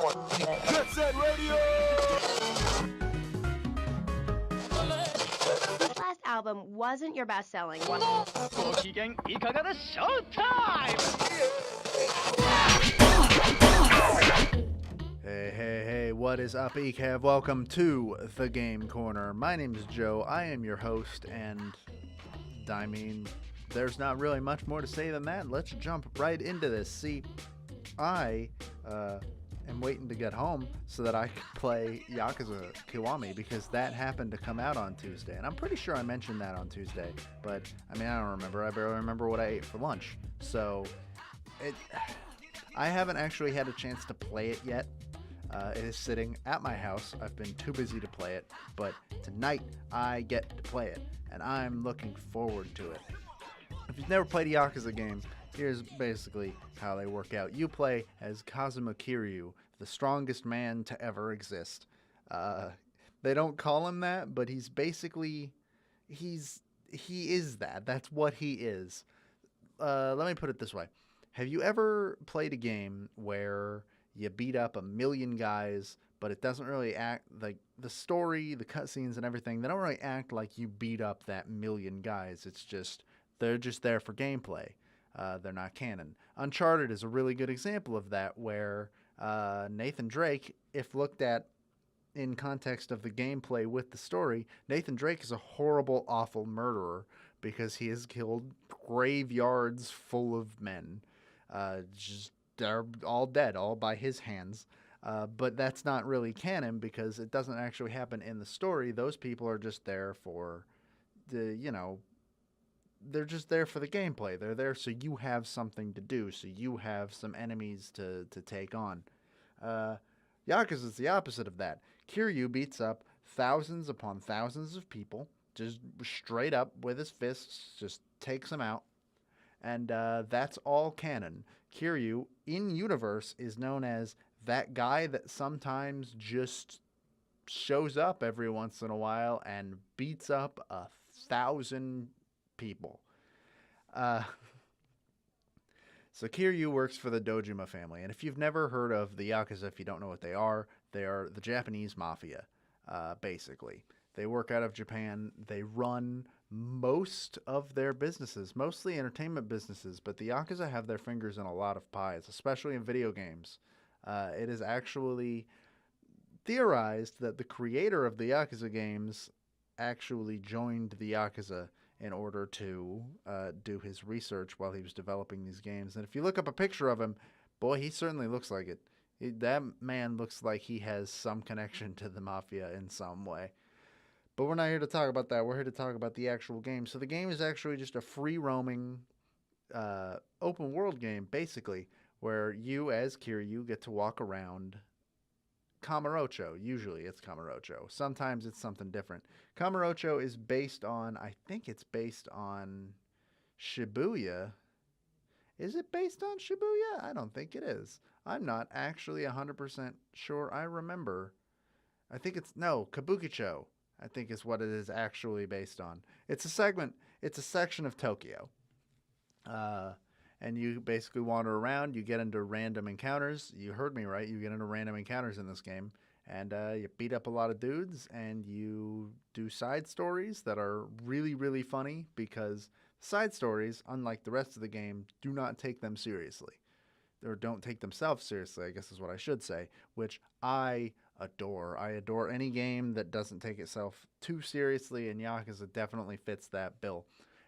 Get Set Radio! This last album wasn't your best-selling one. ご機嫌いかがでショータイム Hey, what is up, ECAV? Welcome to the Game Corner. My name is Joe. I am your host, and I mean, there's not really much more to say than that. Let's jump right into this. See, I am waiting to get home so that I can play Yakuza Kiwami because that happened to come out on Tuesday. And I'm pretty sure I mentioned that on Tuesday, but I mean, I don't remember. I barely remember what I ate for lunch. So, I haven't actually had a chance to play it yet. It is sitting at my house. I've been too busy to play it, but tonight I get to play it, and I'm looking forward to it. If you've never played a Yakuza game, here's basically how they work out. You play as Kazuma Kiryu, the strongest man to ever exist. They don't call him that, but he's basically, he is that. That's what he is. Let me put it this way. Have you ever played a game where you beat up 1,000,000 guys, but it doesn't really act like the story, the cutscenes and everything, they don't really act like you beat up that 1,000,000 guys. It's just, they're just there for gameplay. They're not canon. Uncharted is a really good example of that, where Nathan Drake, if looked at in context of the gameplay with the story, Nathan Drake is a horrible, awful murderer because he has killed graveyards full of men. They're all dead, all by his hands. But that's not really canon because it doesn't actually happen in the story. Those people are just there for the, they're just there for the gameplay. They're there so you have something to do, so you have some enemies to take on. Yakuza is the opposite of that. Kiryu beats up thousands upon thousands of people, just straight up with his fists, just takes them out. And that's all canon. Kiryu, in universe, is known as that guy that sometimes just shows up every once in a while and beats up 1,000 people. So Kiryu works for the Dojima family. And if you've never heard of the Yakuza, if you don't know what they are the Japanese mafia, basically. They work out of Japan. They run most of their businesses, mostly entertainment businesses, but the Yakuza have their fingers in a lot of pies, especially in video games. It is actually theorized that the creator of the Yakuza games actually joined the Yakuza in order to do his research while he was developing these games. And if you look up a picture of him, boy, he certainly looks like it. That man looks like he has some connection to the mafia in some way. But we're not here to talk about that. We're here to talk about the actual game. So the game is actually just a free-roaming open world game, basically, where you, as Kiryu, get to walk around Kamurocho. Usually it's Kamurocho. Sometimes it's something different. Kamurocho is based on, I think it's based on Shibuya. Is it based on Shibuya? I don't think it is. I'm not actually 100% sure I remember. I think it's, no, Kabukicho, I think is what it is actually based on. It's a section of Tokyo. And you basically wander around, you get into random encounters. You heard me right, you get into random encounters in this game. And you beat up a lot of dudes, and you do side stories that are really, really funny because side stories, unlike the rest of the game, do not take them seriously. Or don't take themselves seriously, I guess is what I should say, which I adore. I adore any game that doesn't take itself too seriously, and Yakuza definitely fits that bill.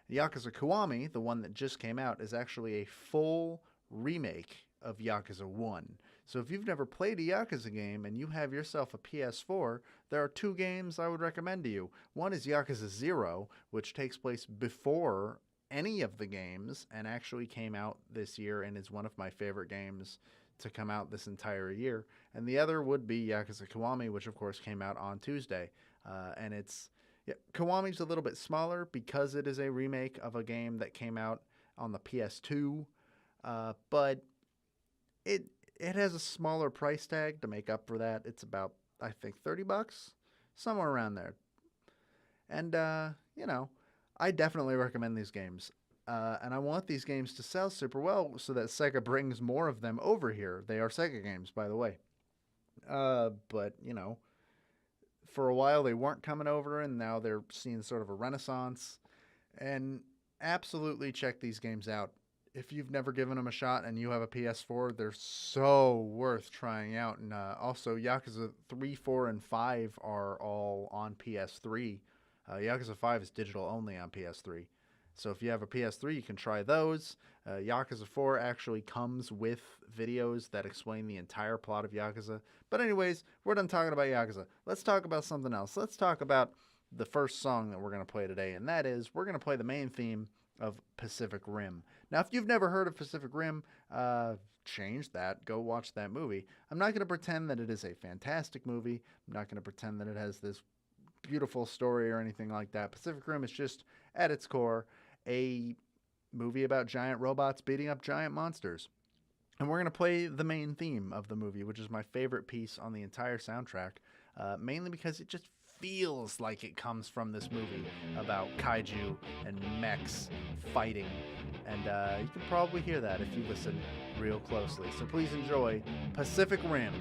Yakuza Kiwami, the one that just came out, is actually a full remake of Yakuza 1. So if you've never played a Yakuza game and you have yourself a PS4, there are two games I would recommend to you. One is Yakuza 0, which takes place before any of the games and actually came out this year and is one of my favorite games to come out this entire year. And the other would be Yakuza Kiwami, which of course came out on Tuesday. And it's, Kiwami's a little bit smaller because it is a remake of a game that came out on the PS2. But it has a smaller price tag to make up for that. It's about, I think, $30, somewhere around there. And, I definitely recommend these games. And I want these games to sell super well so that Sega brings more of them over here. They are Sega games, by the way. But, for a while they weren't coming over, and now they're seeing sort of a renaissance. And absolutely check these games out. If you've never given them a shot and you have a PS4, they're so worth trying out. And also, Yakuza 3, 4, and 5 are all on PS3. Yakuza 5 is digital only on PS3. So if you have a PS3, you can try those. Yakuza 4 actually comes with videos that explain the entire plot of Yakuza. But anyways, we're done talking about Yakuza. Let's talk about something else. Let's talk about the first song that we're going to play today. And that is, we're going to play the main theme of Pacific Rim. Now, if you've never heard of Pacific Rim, change that. Go watch that movie. I'm not going to pretend that it is a fantastic movie. I'm not going to pretend that it has this beautiful story or anything like that. Pacific Rim is just, at its core, a movie about giant robots beating up giant monsters. And we're going to play the main theme of the movie, which is my favorite piece on the entire soundtrack, mainly because it just feels like it comes from this movie about kaiju and mechs fighting. And you can probably hear that if you listen real closely. So please enjoy Pacific Rim.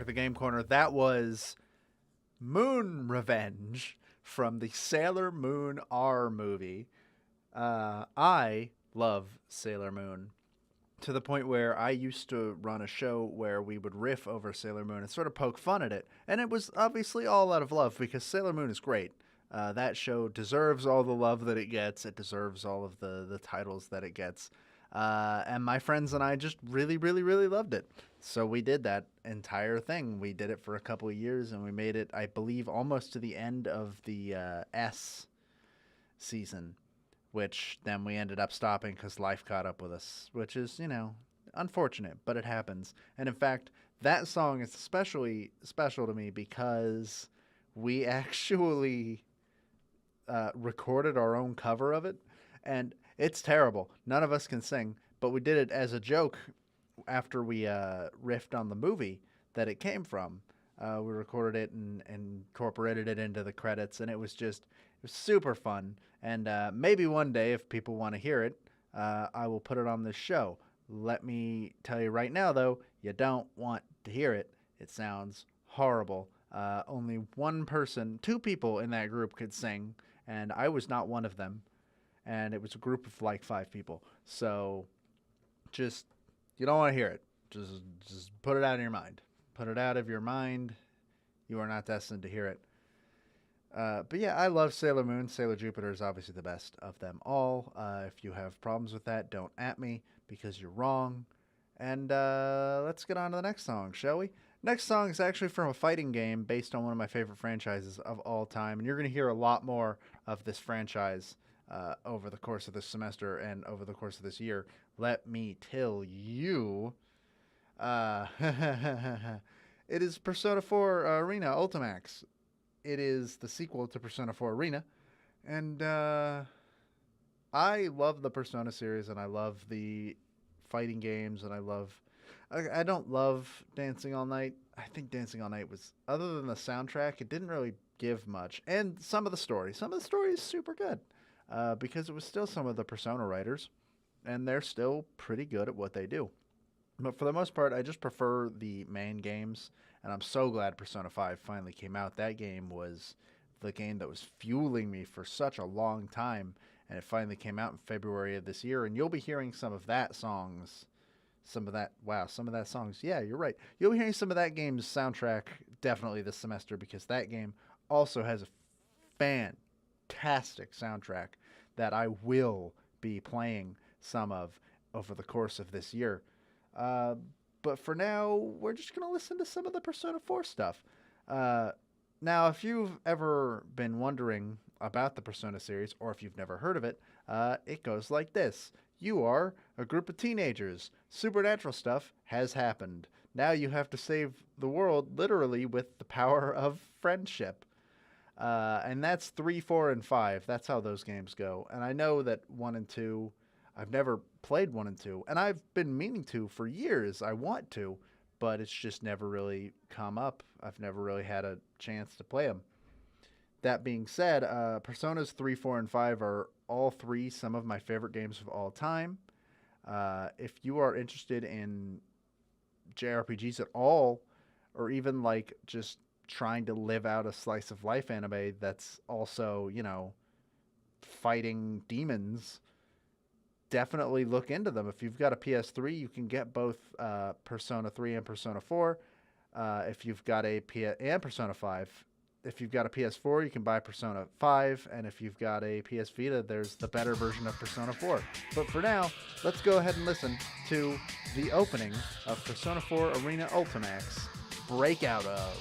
the Game Corner. That was Moon Revenge from the Sailor Moon R movie. I love Sailor Moon to the point where I used to run a show where we would riff over Sailor Moon and sort of poke fun at it. And it was obviously all out of love because Sailor Moon is great. That show deserves all the love that it gets. It deserves all of the titles that it gets. And my friends and I just really, really, really loved it. So we did that entire thing. We did it for a couple of years, and we made it, I believe, almost to the end of the S season, which then we ended up stopping because life caught up with us, which is, unfortunate, but it happens. And in fact, that song is especially special to me because we actually recorded our own cover of it, and it's terrible. None of us can sing, but we did it as a joke after we riffed on the movie that it came from. We recorded it and incorporated it into the credits, and it was super fun. And maybe one day, if people want to hear it, I will put it on this show. Let me tell you right now, though, you don't want to hear it. It sounds horrible. Only two people in that group could sing, and I was not one of them. And it was a group of like 5 people. So you don't want to hear it. Just put it out of your mind. Put it out of your mind. You are not destined to hear it. But yeah, I love Sailor Moon. Sailor Jupiter is obviously the best of them all. If you have problems with that, don't at me because you're wrong. And let's get on to the next song, shall we? Next song is actually from a fighting game based on one of my favorite franchises of all time. And you're going to hear a lot more of this franchise over the course of this semester and over the course of this year. Let me tell you. It is Persona 4 Arena Ultimax. It is the sequel to Persona 4 Arena. And I love the Persona series, and I love the fighting games, and I don't love Dancing All Night. I think Dancing All Night was, other than the soundtrack, it didn't really give much. And some of the story is super good. Because it was still some of the Persona writers, and they're still pretty good at what they do. But for the most part, I just prefer the main games, and I'm so glad Persona 5 finally came out. That game was the game that was fueling me for such a long time, and it finally came out in February of this year, and you'll be hearing some of that songs. Yeah, you're right. You'll be hearing some of that game's soundtrack definitely this semester, because that game also has a fantastic soundtrack that I will be playing some of over the course of this year. But for now, we're just going to listen to some of the Persona 4 stuff. Now, if you've ever been wondering about the Persona series, or if you've never heard of it, it goes like this. You are a group of teenagers. Supernatural stuff has happened. Now you have to save the world literally with the power of friendship. And that's 3, 4, and 5. That's how those games go. And I know that 1 and 2, I've never played 1 and 2. And I've been meaning to for years. I want to, but it's just never really come up. I've never really had a chance to play them. That being said, Personas 3, 4, and 5 are all 3 some of my favorite games of all time. If you are interested in JRPGs at all, or even like just trying to live out a slice of life anime that's also, fighting demons, definitely look into them. If you've got a PS3, you can get both Persona 3 and Persona 4. If you've got and Persona 5. If you've got a PS4, you can buy Persona 5, and if you've got a PS Vita, there's the better version of Persona 4. But for now, let's go ahead and listen to the opening of Persona 4 Arena Ultimax, Breakout of.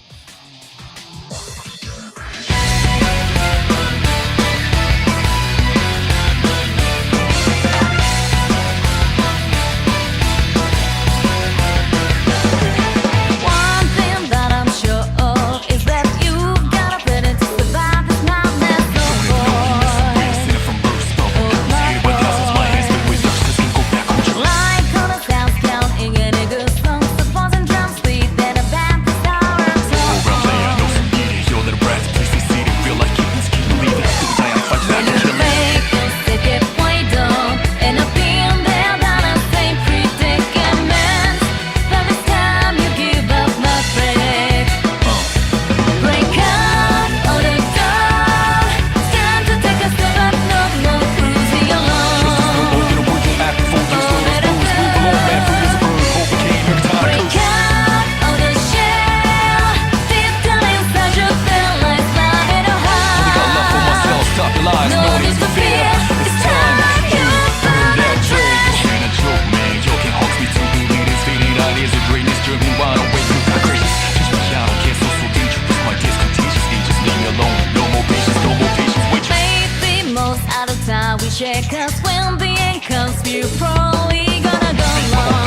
you're probably gonna go wrong.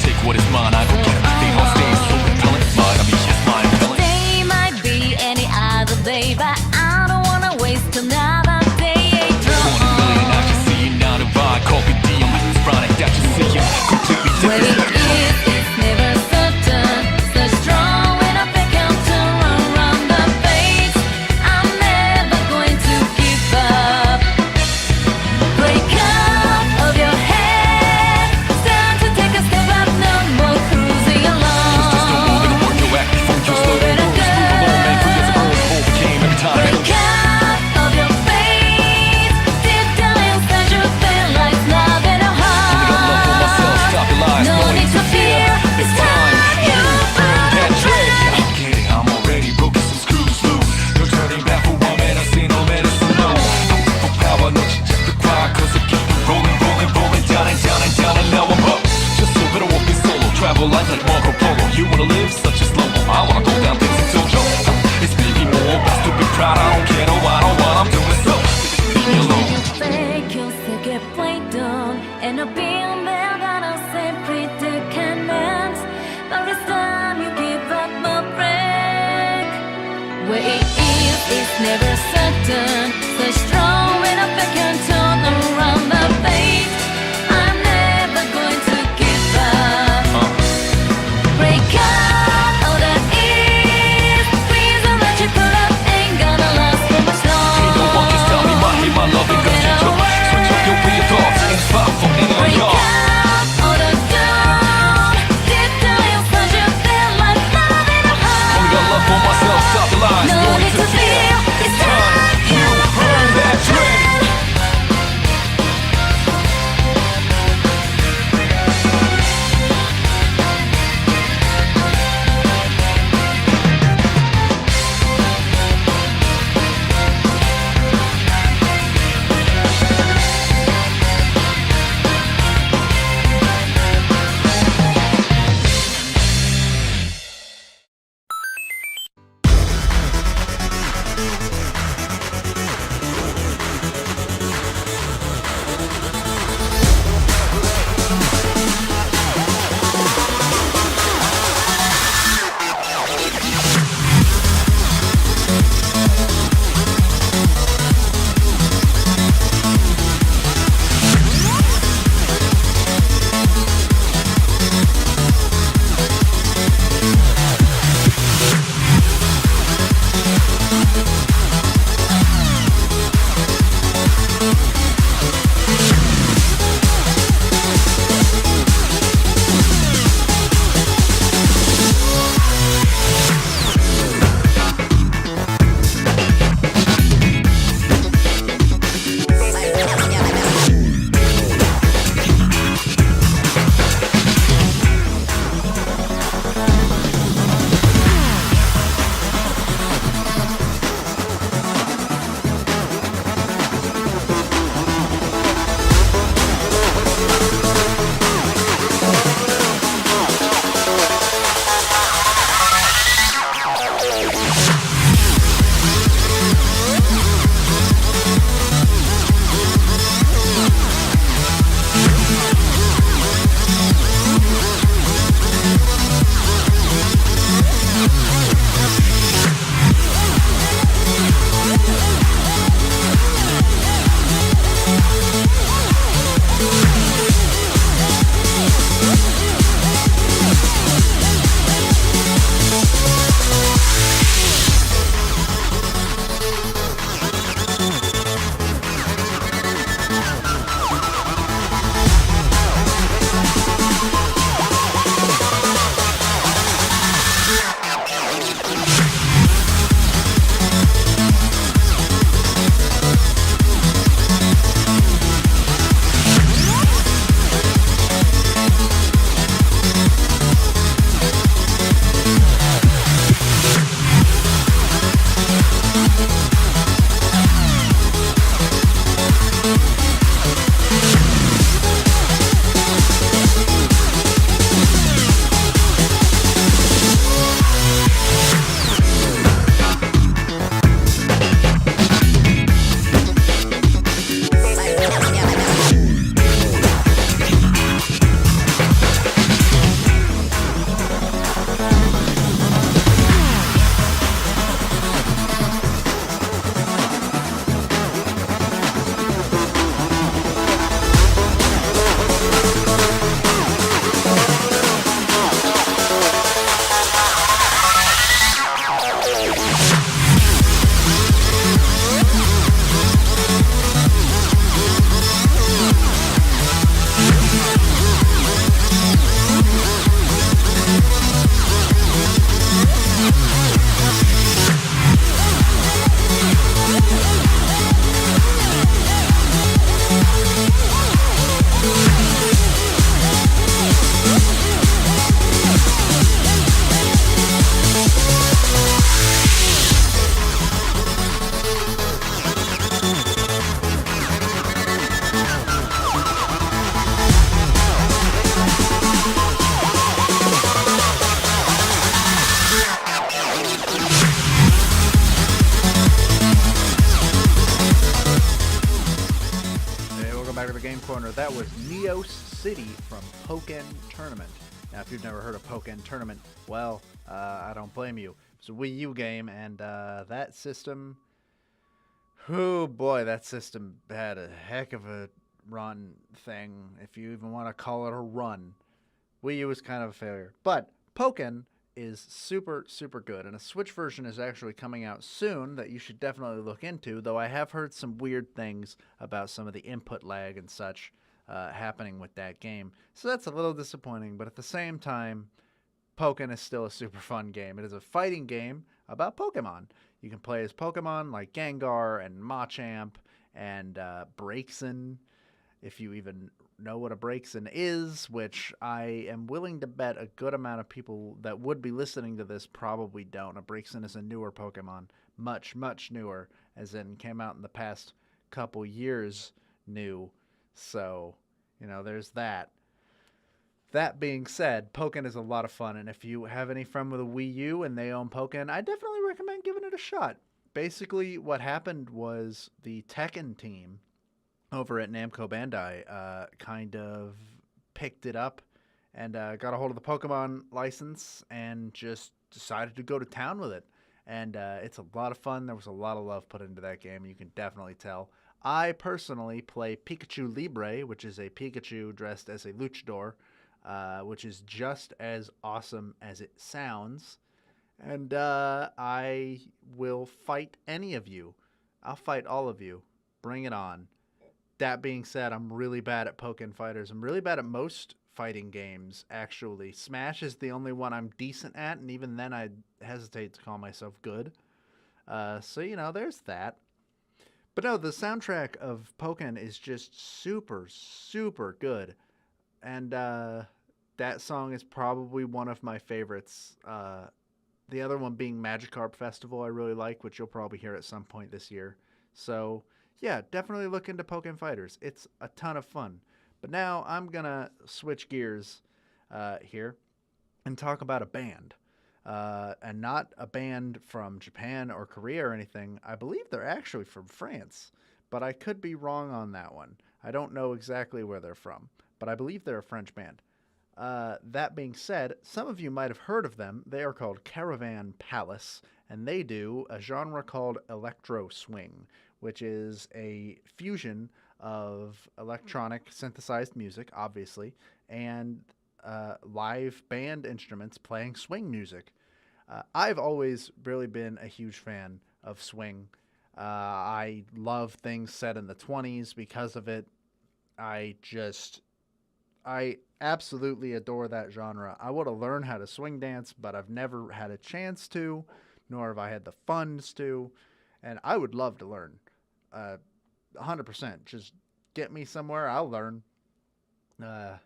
Take what is mine, I don't get it. They all stay so repellent. Mine, I mean, just mine, repellent. Day might be any other day, but I don't wanna waste another day. 20 million, I can see you now to buy. Coffee D, I'm with Friday, that you see you completely What it different. is, it's never certain. So strong when I think I'll turn around the face. I'm never going to give up. Break up of your head. Game Corner. That was Neos City from Pokken Tournament. Now, if you've never heard of Pokken Tournament, well, I don't blame you. It's a Wii U game, and that system... Oh boy, that system had a heck of a run thing, if you even want to call it a run. Wii U was kind of a failure. But Pokken is super, super good, and a Switch version is actually coming out soon that you should definitely look into, though I have heard some weird things about some of the input lag and such happening with that game. So that's a little disappointing, but at the same time, Pokken is still a super fun game. It is a fighting game about Pokemon. You can play as Pokemon like Gengar and Machamp and Braixen, if you even know what a Braixen is, which I am willing to bet a good amount of people that would be listening to this probably don't. A Braixen is a newer Pokemon, much, much newer, as in came out in the past couple years new. So, you know, there's that. That being said, Pokken is a lot of fun, and if you have any friend with a Wii U and they own Pokken, I definitely recommend giving it a shot. Basically, what happened was the Tekken team over at Namco Bandai kind of picked it up and got a hold of the Pokemon license and just decided to go to town with it. And it's a lot of fun. There was a lot of love put into that game. You can definitely tell. I personally play Pikachu Libre, which is a Pikachu dressed as a luchador, which is just as awesome as it sounds. And I will fight any of you. I'll fight all of you. Bring it on. That being said, I'm really bad at Pokken Fighters. I'm really bad at most fighting games, actually. Smash is the only one I'm decent at, and even then I hesitate to call myself good. So, you know, there's that. But no, the soundtrack of Pokken is just super, super good. And that song is probably one of my favorites. The other one being Magikarp Festival I really like, which you'll probably hear at some point this year. So, yeah, definitely look into Pokken Fighters. It's a ton of fun. But now I'm going to switch gears here and talk about a band. And not a band from Japan or Korea or anything. I believe they're actually from France, but I could be wrong on that one. I don't know exactly where they're from, but I believe they're a French band. That being said, some of you might have heard of them. They are called Caravan Palace, and they do a genre called electro swing, which is a fusion of electronic synthesized music, obviously, and live band instruments playing swing music. I've always really been a huge fan of swing. I love things set in the 20s because of it. I absolutely adore that genre. I want to learn how to swing dance, but I've never had a chance to, nor have I had the funds to, and I would love to learn. 100%. Just get me somewhere, I'll learn. I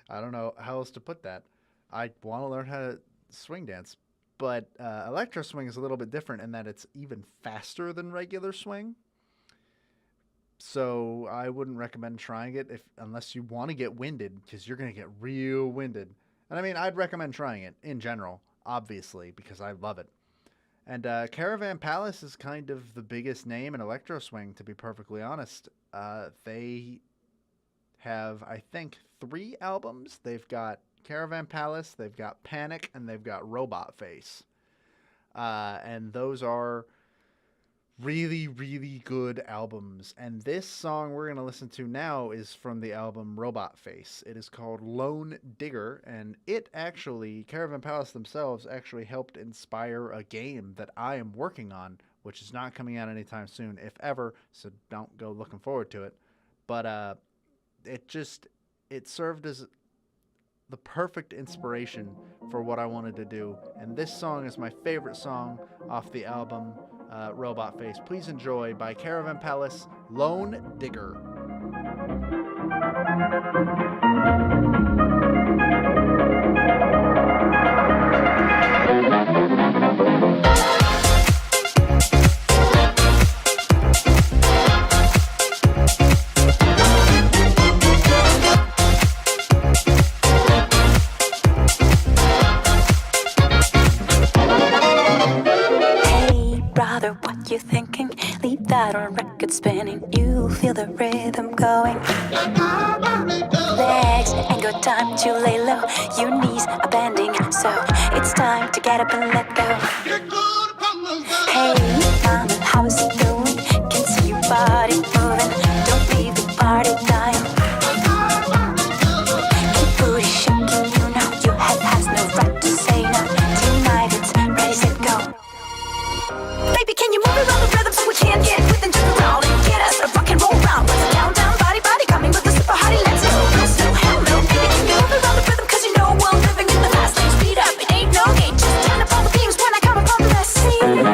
don't know how else to put that. I want to learn how to swing dance, but electro swing is a little bit different in that it's even faster than regular swing. So I wouldn't recommend trying it unless you want to get winded, because you're going to get real winded. And I mean, I'd recommend trying it in general, obviously, because I love it. And Caravan Palace is kind of the biggest name in electro swing, to be perfectly honest. They have, I think, 3 albums. They've got Caravan Palace, they've got Panic, and they've got Robot Face. And those are really, really good albums. And this song we're going to listen to now is from the album Robot Face. It is called Lone Digger, and Caravan Palace themselves actually helped inspire a game that I am working on, which is not coming out anytime soon, if ever, so don't go looking forward to it. But it served as the perfect inspiration for what I wanted to do. And this song is my favorite song off the album Robot Face. Please enjoy by Caravan Palace, Lone Digger. What you thinking? Leave that on record spinning. You feel the rhythm going. Legs ain't got time to lay low. Your knees are bending, so it's time to get up and let go. Hey, mama, how's it going? Can see your body moving. Don't leave the party dying. Keep booty shaking, you know your head has no right to say no. Tonight it's ready, set, go. Baby, can you move around the rhythm so we can get with and turn around and get us a rock and roll round? Down, down, body, body, coming with the super hottie, let's go. No slow, hell no. Baby, can you move around the rhythm? Cause you know we're living in the fast lane. Speed up, it ain't no game. Just turn up all the beams when I come upon the scene.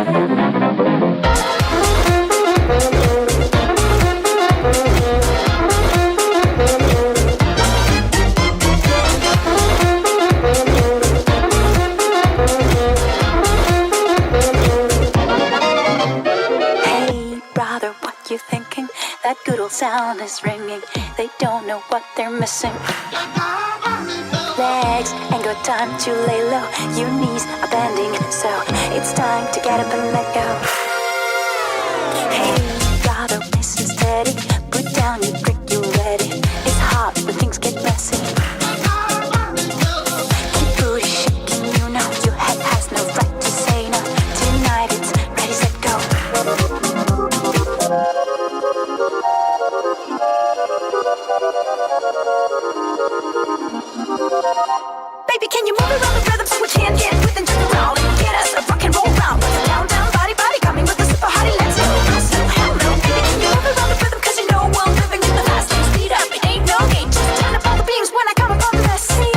You thinking that good old sound is ringing? They don't know what they're missing. Legs ain't got time to lay low. Your knees are bending, so it's time to get up and let go. Hey, brother, listen steady. Put down your drink, you ready? It's hot when things get messy. Keep booty shaking, you know your head has no right to say no. Tonight it's ready, set, go. Baby, can you move around the rhythm so we can get with and turn around and get us a rock and roll round? Down, down, body, body, coming with the super hottie, let's go. No slow, hell no. Baby, can you move around the rhythm? Cause you know we're living in the fast lane. Speed up, it ain't no game. Just turn up all the beams when I come upon the scene.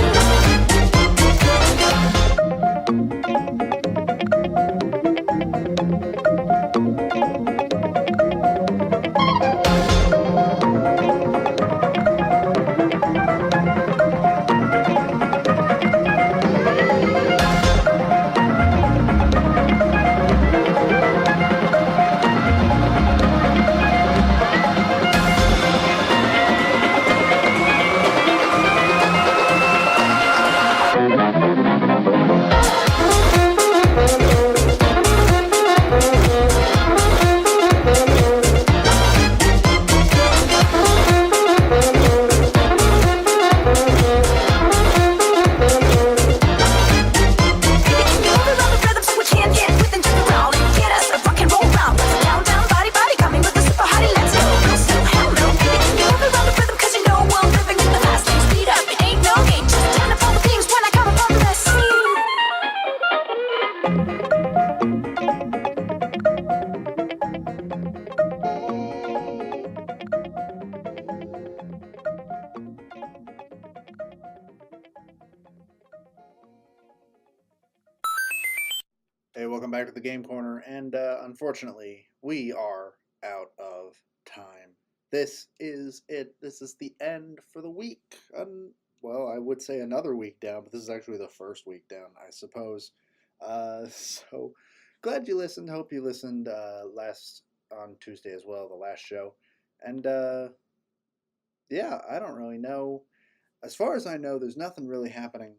Hey, welcome back to the Game Corner, and unfortunately, we are out of time. This is it. This is the end for the week. Well, I would say another week down, but this is actually the first week down, I suppose. So glad you listened. Hope you listened last on Tuesday as well, the last show. And yeah, I don't really know. As far as I know, there's nothing really happening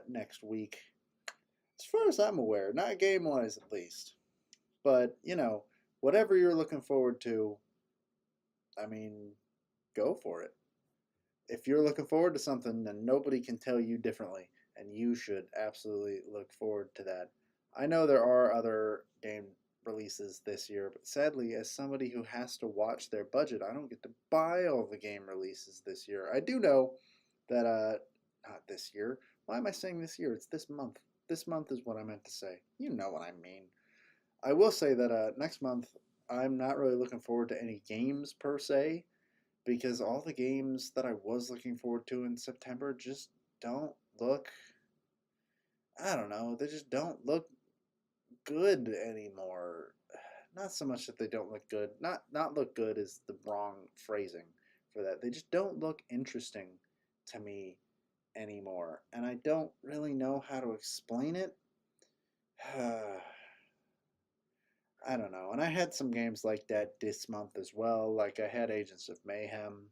next week. As far as I'm aware, not game-wise at least. But, you know, whatever you're looking forward to, I mean, go for it. If you're looking forward to something, then nobody can tell you differently, and you should absolutely look forward to that. I know there are other game releases this year, but sadly, as somebody who has to watch their budget, I don't get to buy all the game releases this year. I do know that, not this year. Why am I saying this year? It's this month. This month is what I meant to say. You know what I mean. I will say that next month, I'm not really looking forward to any games per se, because all the games that I was looking forward to in September just don't look, I don't know, they just don't look good anymore. Not so much that they don't look good. Not look good is the wrong phrasing for that. They just don't look interesting to me anymore, and I don't really know how to explain it. I don't know. And I had some games like that this month as well. Like I had Agents of Mayhem.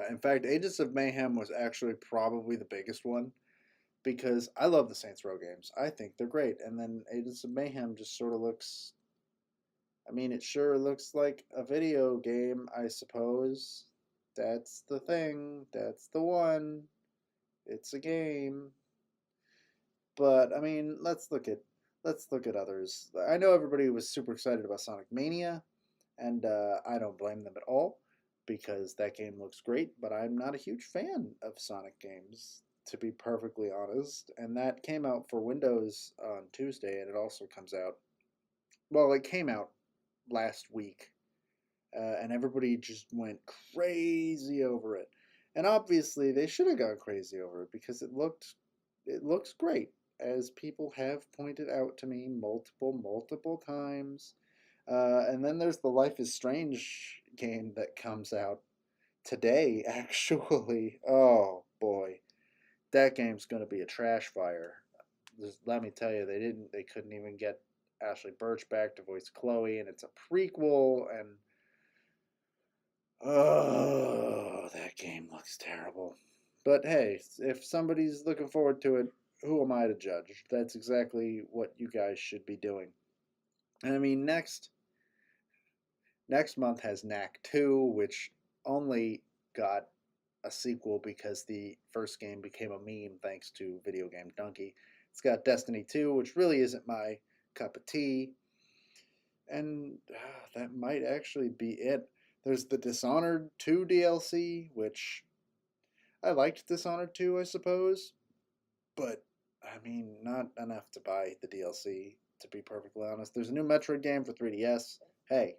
In fact, Agents of Mayhem was actually probably the biggest one, because I love the Saints Row games. I think they're great. And then Agents of Mayhem just sort of looks, I mean, it sure looks like a video game, I suppose. That's the thing. That's the one. It's a game. But I mean, let's look at others. I know everybody was super excited about Sonic Mania, and I don't blame them at all because that game looks great. But I'm not a huge fan of Sonic games, to be perfectly honest. And that came out for Windows on Tuesday, and it also comes out. Well, it came out last week, and everybody just went crazy over it. And obviously, they should have gone crazy over it because it looks great, as people have pointed out to me multiple times. And then there's the Life is Strange game that comes out today, actually. Oh boy, that game's gonna be a trash fire. Just let me tell you, they couldn't even get Ashley Birch back to voice Chloe, and it's a prequel, and oh, that game looks terrible. But hey, if somebody's looking forward to it, who am I to judge? That's exactly what you guys should be doing. And I mean, next month has Knack 2, which only got a sequel because the first game became a meme thanks to Video Game Donkey. It's got Destiny 2, which really isn't my cup of tea. And that might actually be it. There's the Dishonored 2 DLC, which I liked Dishonored 2, I suppose. But, I mean, not enough to buy the DLC, to be perfectly honest. There's a new Metroid game for 3DS. Hey,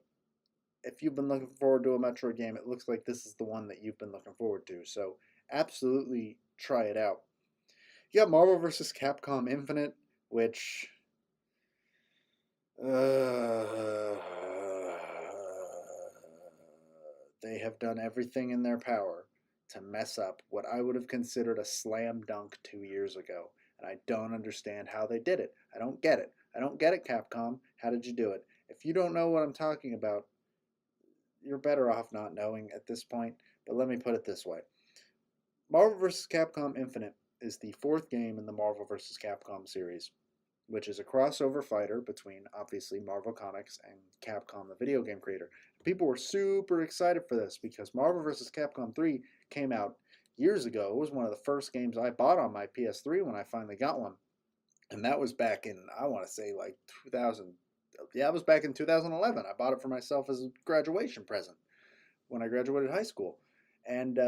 if you've been looking forward to a Metroid game, it looks like this is the one that you've been looking forward to. So, absolutely try it out. You got Marvel vs. Capcom Infinite, which they have done everything in their power to mess up what I would have considered a slam dunk 2 years ago. And I don't understand how they did it. I don't get it. I don't get it, Capcom. How did you do it? If you don't know what I'm talking about, you're better off not knowing at this point. But let me put it this way. Marvel vs. Capcom Infinite is the fourth game in the Marvel vs. Capcom series, which is a crossover fighter between, obviously, Marvel Comics and Capcom, the video game creator. People were super excited for this because Marvel vs. Capcom 3 came out years ago. It was one of the first games I bought on my PS3 when I finally got one. And that was back in, I want to say, like 2000. Yeah, it was back in 2011. I bought it for myself as a graduation present when I graduated high school. And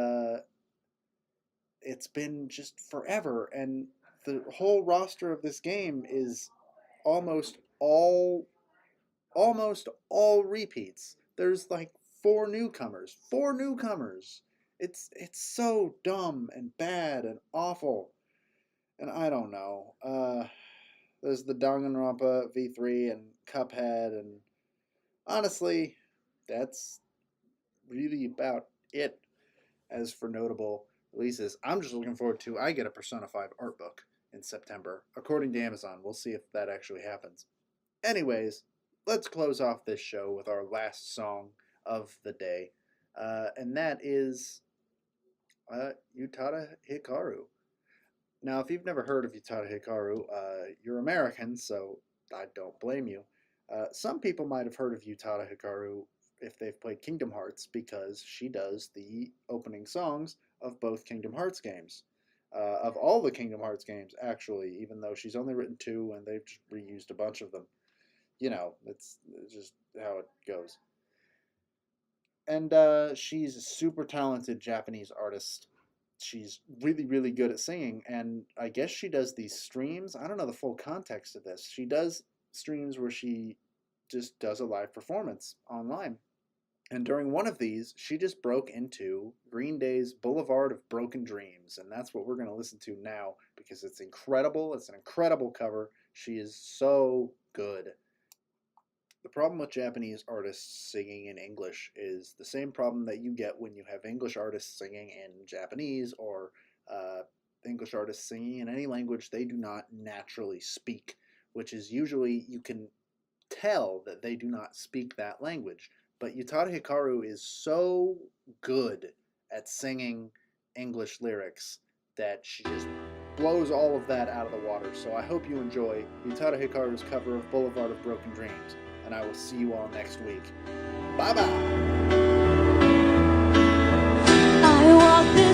it's been just forever. And the whole roster of this game is almost all repeats. There's like four newcomers. It's so dumb and bad and awful. And I don't know. There's the Danganronpa V3 and Cuphead, and honestly, that's really about it. As for notable releases, I'm just looking forward to, I get a Persona 5 art book in September, according to Amazon. We'll see if that actually happens. Anyways, let's close off this show with our last song of the day, and that is Utada Hikaru. Now, if you've never heard of Utada Hikaru, you're American, so I don't blame you. Some people might have heard of Utada Hikaru if they've played Kingdom Hearts, because she does the opening songs of both Kingdom Hearts games. Of all the Kingdom Hearts games, actually, even though she's only written 2 and they've just reused a bunch of them. You know, it's just how it goes. And she's a super talented Japanese artist. She's really, really good at singing, and I guess she does these streams. I don't know the full context of this. She does streams where she just does a live performance online. And during one of these, she just broke into Green Day's Boulevard of Broken Dreams, and that's what we're going to listen to now because it's incredible. It's an incredible cover. She is so good. The problem with Japanese artists singing in English is the same problem that you get when you have English artists singing in Japanese, or English artists singing in any language they do not naturally speak, which is usually, you can tell that they do not speak that language. But Utada Hikaru is so good at singing English lyrics that she just blows all of that out of the water. So I hope you enjoy Utada Hikaru's cover of Boulevard of Broken Dreams. and I will see you all next week. Bye-bye! I walk the